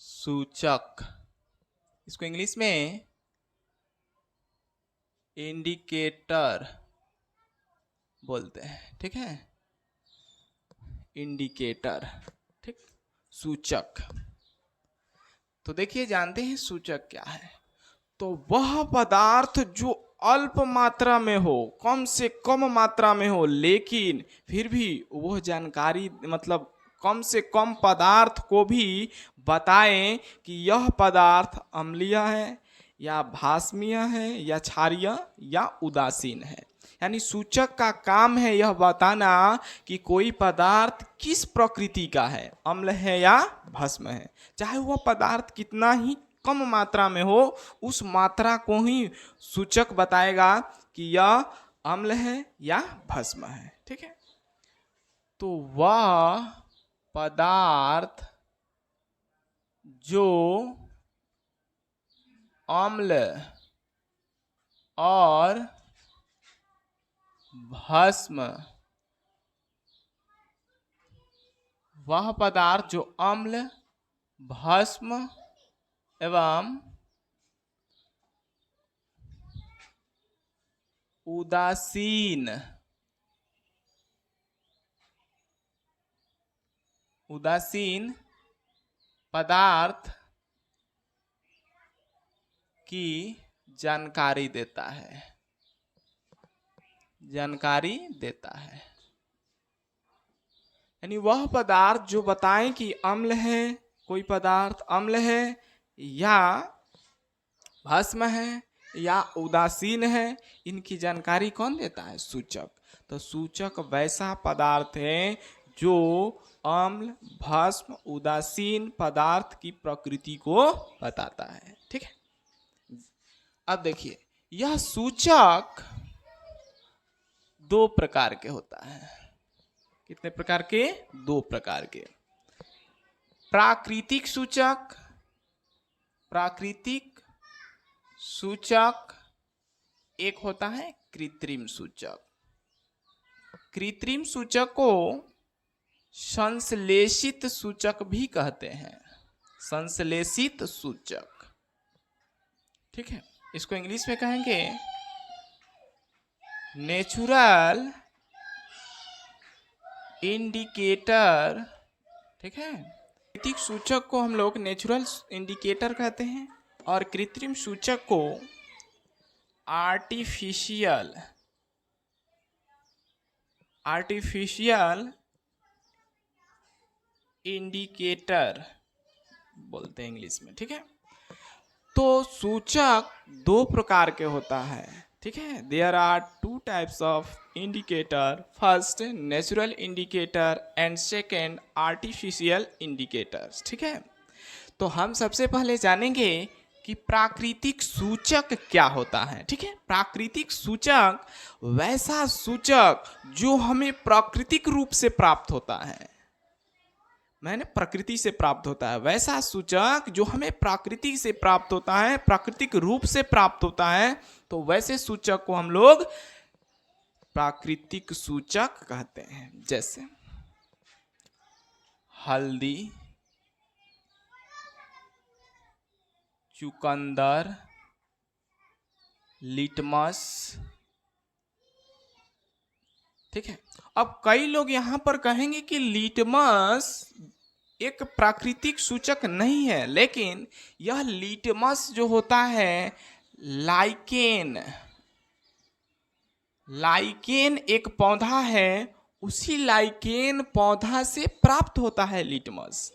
सूचक, इसको इंग्लिश में इंडिकेटर बोलते हैं। ठीक है, इंडिकेटर, ठीक, सूचक। तो देखिए, जानते हैं सूचक क्या है? तो वह पदार्थ जो अल्प मात्रा में हो, कम से कम मात्रा में हो, लेकिन फिर भी वह जानकारी, मतलब कम से कम पदार्थ को भी बताएं कि यह पदार्थ अम्लीय है या भास्मीय है या क्षारीय या उदासीन है। यानी सूचक का काम है यह बताना कि कोई पदार्थ किस प्रकृति का है, अम्ल है या भस्म है। चाहे वह पदार्थ कितना ही कम मात्रा में हो, उस मात्रा को ही सूचक बताएगा कि यह अम्ल है या भस्म है। ठीक है, तो वह पदार्थ जो अम्ल और भस्म, वह पदार्थ जो अम्ल, भस्म एवं उदासीन पदार्थ की जानकारी देता है, यानी वह पदार्थ जो बताएं कि अम्ल है, कोई पदार्थ अम्ल है या भस्म है या उदासीन है, इनकी जानकारी कौन देता है? सूचक। तो सूचक वैसा पदार्थ है जो अम्ल, भस्म, उदासीन पदार्थ की प्रकृति को बताता है। ठीक है, अब देखिए, यह सूचक दो प्रकार के होता है। कितने प्रकार के? दो प्रकार के। प्राकृतिक सूचक, प्राकृतिक सूचक, एक होता है कृत्रिम सूचक। कृत्रिम सूचक को संश्लेषित सूचक भी कहते हैं, संश्लेषित सूचक। ठीक है, इसको इंग्लिश में कहेंगे नेचुरल इंडिकेटर। ठीक है, प्राकृतिक सूचक को हम लोग नेचुरल इंडिकेटर कहते हैं और कृत्रिम सूचक को आर्टिफिशियल इंडिकेटर बोलते हैं इंग्लिश में। ठीक है, तो सूचक दो प्रकार के होता है। ठीक है, there are two types of indicator, first natural indicator and second artificial indicators. ठीक है, तो हम सबसे पहले जानेंगे कि प्राकृतिक सूचक क्या होता है। ठीक है, प्राकृतिक सूचक वैसा सूचक जो हमें प्राकृतिक रूप से प्राप्त होता है, मैंने प्रकृति से प्राप्त होता है, वैसा सूचक जो हमें प्रकृति से प्राप्त होता है, प्राकृतिक रूप से प्राप्त होता है, तो वैसे सूचक को हम लोग प्राकृतिक सूचक कहते हैं। जैसे हल्दी, चुकंदर, लिटमस। ठीक है, अब कई लोग यहां पर कहेंगे कि लिटमस एक प्राकृतिक सूचक नहीं है, लेकिन यह लिटमस जो होता है लाइकेन एक पौधा है, उसी लाइकेन पौधा से प्राप्त होता है लिटमस।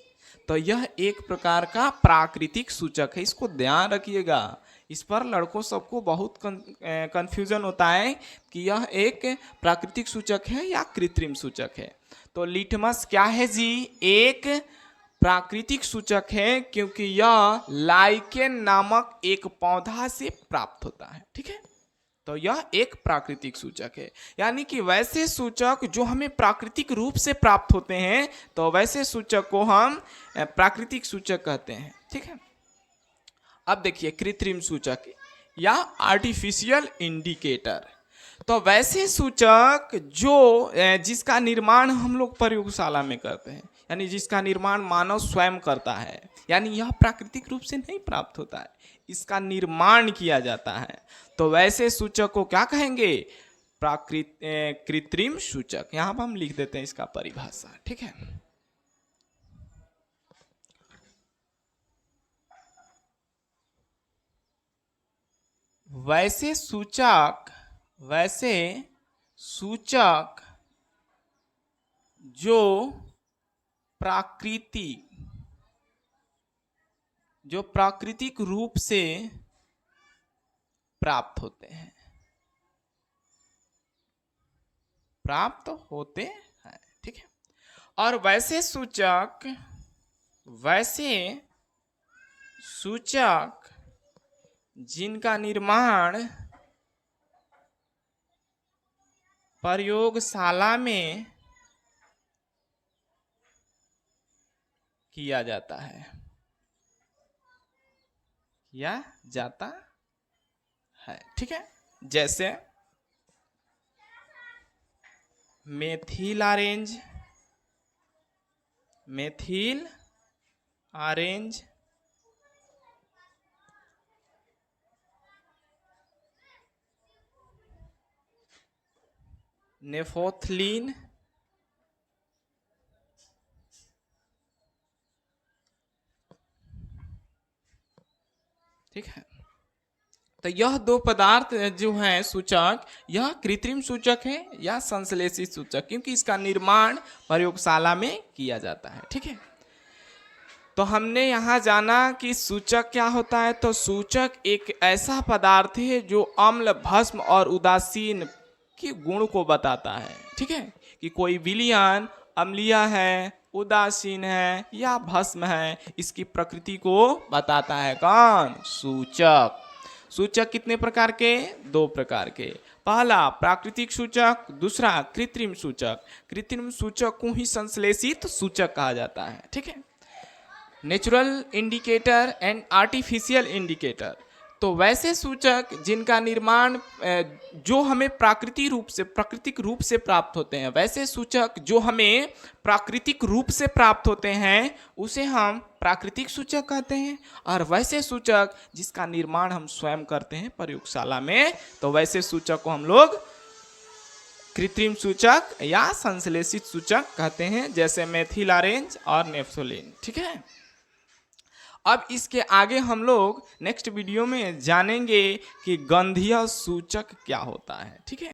तो यह एक प्रकार का प्राकृतिक सूचक है, इसको ध्यान रखिएगा। इस पर लड़कों सबको बहुत कंफ्यूजन होता है कि यह एक प्राकृतिक सूचक है या कृत्रिम सूचक है। तो लिटमस क्या है जी? एक प्राकृतिक सूचक है, क्योंकि यह लाइकेन नामक एक पौधा से प्राप्त होता है। ठीक है, तो यह एक प्राकृतिक सूचक है। यानी कि वैसे सूचक जो हमें प्राकृतिक रूप से प्राप्त होते हैं, तो वैसे सूचक को हम प्राकृतिक सूचक कहते हैं। ठीक है, अब देखिए कृत्रिम सूचक या आर्टिफिशियल इंडिकेटर। तो वैसे सूचक जो जिसका निर्माण हम लोग प्रयोगशाला में करते हैं, यानी जिसका निर्माण मानव स्वयं करता है, यानी यह प्राकृतिक रूप से नहीं प्राप्त होता है, इसका निर्माण किया जाता है। तो वैसे सूचक को क्या कहेंगे? कृत्रिम सूचक। यहां पर हम लिख देते हैं इसका परिभाषा, ठीक है। वैसे सूचक जो प्राकृतिक रूप से प्राप्त होते हैं, ठीक है। और वैसे सूचक जिनका निर्माण प्रयोगशाला में किया जाता है, ठीक है। जैसे मेथिल ऑरेंज, नेफोथलीन, ठीक है। तो यह दो पदार्थ जो हैं सूचक, यह कृत्रिम सूचक है या संश्लेषित सूचक, क्योंकि इसका निर्माण प्रयोगशाला में किया जाता है, ठीक है। तो हमने यहाँ जाना कि सूचक क्या होता है। तो सूचक एक ऐसा पदार्थ है जो अम्ल, भस्म और उदासीन के गुण को बताता है, ठीक है, कि कोई विलयन अम्लीय है, उदासीन है या भस्म है, इसकी प्रकृति को बताता है कौन? सूचक। सूचक कितने प्रकार के? 2 प्रकार के। पहला प्राकृतिक सूचक, दूसरा कृत्रिम सूचक। कृत्रिम सूचक को ही संश्लेषित सूचक कहा जाता है, ठीक है। Natural indicator and artificial indicator. तो वैसे सूचक जिनका निर्माण जो हमें प्राकृतिक रूप से प्राप्त होते हैं, वैसे सूचक जो हमें प्राकृतिक रूप से प्राप्त होते हैं उसे हम प्राकृतिक सूचक कहते हैं। और वैसे सूचक जिसका निर्माण हम स्वयं करते हैं प्रयोगशाला में, तो वैसे सूचक को हम लोग कृत्रिम सूचक या संश्लेषित सूचक कहते हैं, जैसे मेथिल ऑरेंज और नेफ्थोलीन, ठीक है। अब इसके आगे हम लोग नेक्स्ट वीडियो में जानेंगे कि गंधीय सूचक क्या होता है, ठीक है।